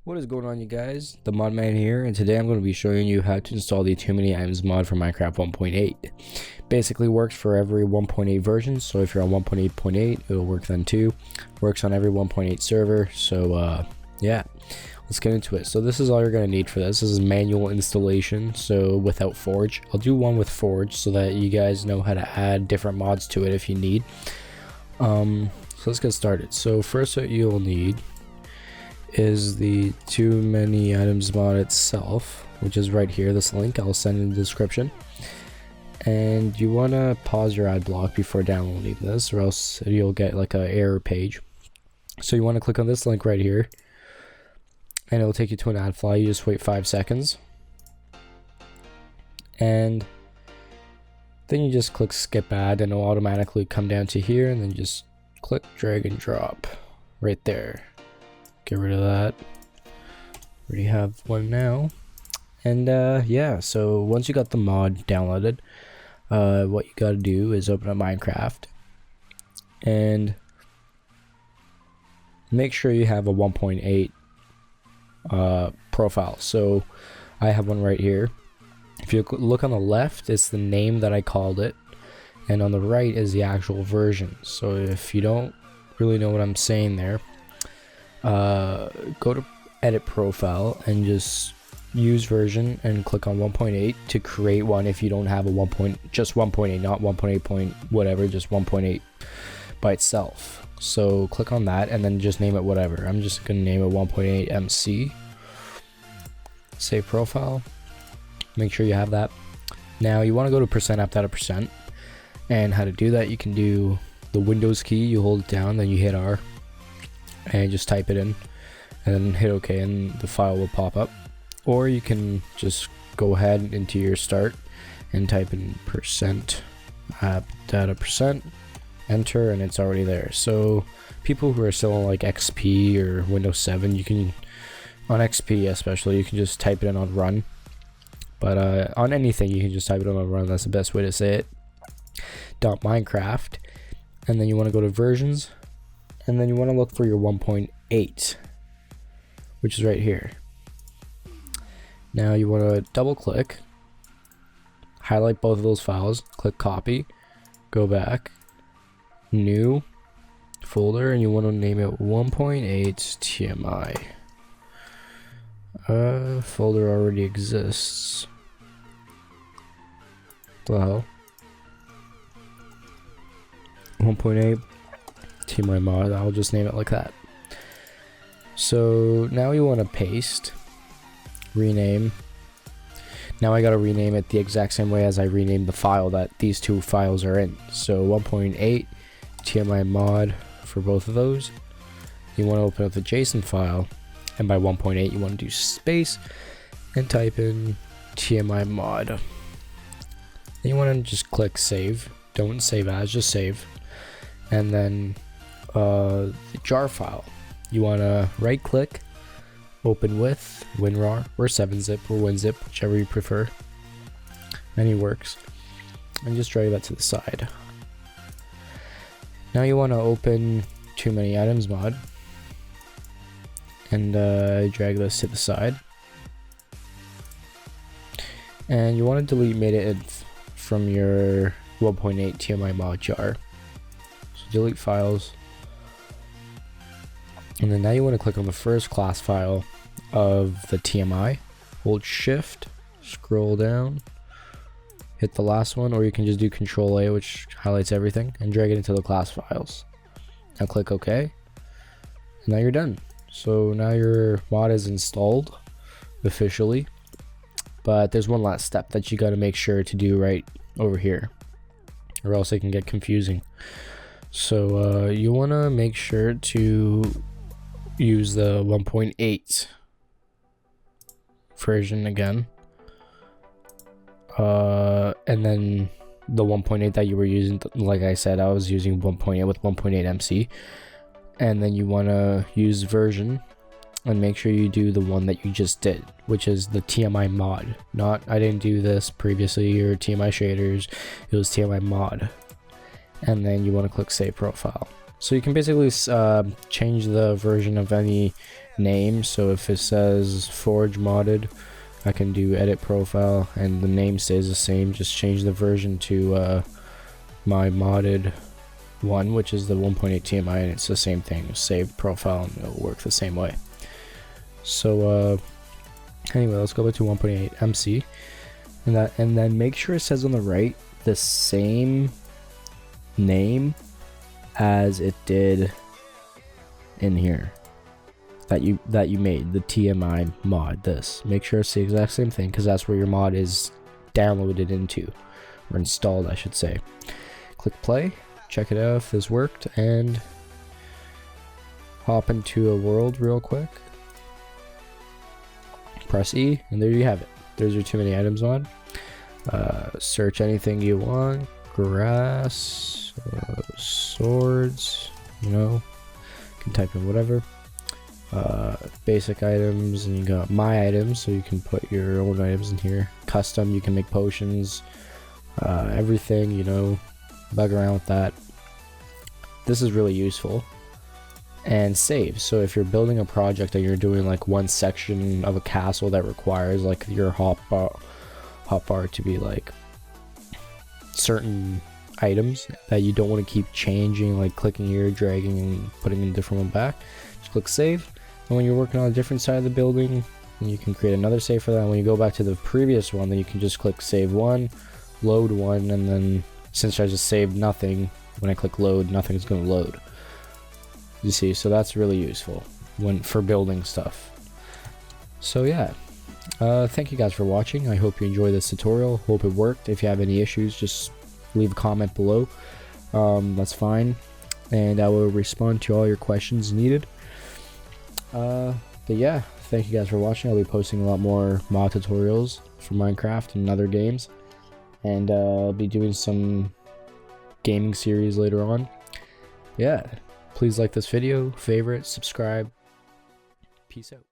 What is going on, you guys? TheModMan here, and today I'm going to be showing you how to install the Too Many Items mod for Minecraft 1.8. Basically works for every 1.8 version, so if you're on 1.8.8, it'll work then too. Works on every 1.8 server, so yeah, let's get into it. So this is all you're going to need for this. This is manual installation, so without Forge. I'll do one with Forge so that you guys know how to add different mods to it if you need. So let's get started. So first what you'll need is the Too Many Items mod itself, which is right here. This link I'll send in the description, and you want to pause your ad block before downloading this, or else you'll get like an error page. So you want to click on this link right here, and it'll take you to an ad fly. You just wait 5 seconds, and then you just click skip ad, and it'll automatically come down to here, and then just click drag and drop right there. Get rid of that. Already have one now. And yeah, so once you got the mod downloaded, what you gotta do is open up Minecraft and make sure you have a 1.8 profile. So I have one right here. If you look on the left, it's the name that I called it, and on the right is the actual version. So if you don't really know what I'm saying there, go to edit profile and just use version and click on 1.8 to create one if you don't have a just 1.8, not 1.8 point whatever, just 1.8 by itself. So click on that and then just name it whatever. I'm just gonna name it 1.8 MC. Save profile. Make sure you have that. Now you want to go to %app.percent, and how to do that, you can do the Windows key. You hold it down, then you hit R and just type it in and then hit OK, and the file will pop up. Or you can just go ahead into your start and type in %app.percent, enter, and it's already there. So people who are still on like XP or Windows 7, you can, on XP especially, you can just type it in on run. But on anything you can just type it on run. That's the best way to say it. .minecraft, and then you want to go to versions, and then you want to look for your 1.8, which is right here. Now you want to double click, highlight both of those files, click copy, go back, new folder, and you want to name it 1.8 TMI. Folder already exists. What the hell? 1.8 TMI mod. I'll just name it like that. So now you want to paste, rename. Now I gotta rename it the exact same way as I renamed the file that these two files are in. So 1.8 TMI mod for both of those. You want to open up the JSON file, and by 1.8 you want to do space and type in TMI mod. Then you want to just click save. Don't save as, just save. And then the jar file, you want to right click, open with WinRAR or 7-zip or WinZip, whichever you prefer. Any works. And just drag that to the side. Now you want to open Too Many Items mod and drag this to the side. And you want to delete metadata from your 1.8 TMI mod jar. So delete files, and then now you want to click on the first class file of the TMI, hold shift, scroll down, hit the last one, or you can just do Control A, which highlights everything, and drag it into the class files. Now click OK, and now you're done. So now your mod is installed officially, but there's one last step that you got to make sure to do right over here, or else it can get confusing. So you want to make sure to use the 1.8 version again, and then the 1.8 that you were using, like I said, I was using 1.8 with 1.8 MC, and then you want to use version and make sure you do the one that you just did, which is the TMI mod. Not, I didn't do this previously, or TMI shaders, it was TMI mod. And then you want to click save profile. So you can basically change the version of any name. So if it says Forge modded, I can do edit profile and the name stays the same. Just change the version to my modded one, which is the 1.8 TMI, and it's the same thing. Save profile and it'll work the same way. So anyway, let's go back to 1.8 MC, and then make sure it says on the right the same name as it did in here that you made, the TMI mod. This, make sure it's the exact same thing, because that's where your mod is downloaded into, or installed I should say. Click play, check it out if this worked, and hop into a world real quick. Press E, and there you have it. There's your too many items mod. Search anything you want. Grass, swords, you know, you can type in whatever. Basic items, and you got my items, so you can put your own items in here. Custom, you can make potions, everything, you know, bug around with that. This is really useful. And save. So if you're building a project and you're doing like one section of a castle that requires like your hotbar to be like certain items that you don't want to keep changing, like clicking here, dragging, and putting in a different one back, just click save. And when you're working on a different side of the building, you can create another save for that. And when you go back to the previous one, then you can just click save one, load one, and then since I just saved nothing, when I click load, nothing's going to load. You see, so that's really useful for building stuff. So yeah, thank you guys for watching. I hope you enjoyed this tutorial. Hope it worked. If you have any issues, just leave a comment below. That's fine, and I will respond to all your questions needed. But yeah, thank you guys for watching. I'll be posting a lot more mod tutorials for Minecraft and other games, and I'll be doing some gaming series later on. Yeah. Please like this video, favorite, subscribe. Peace out.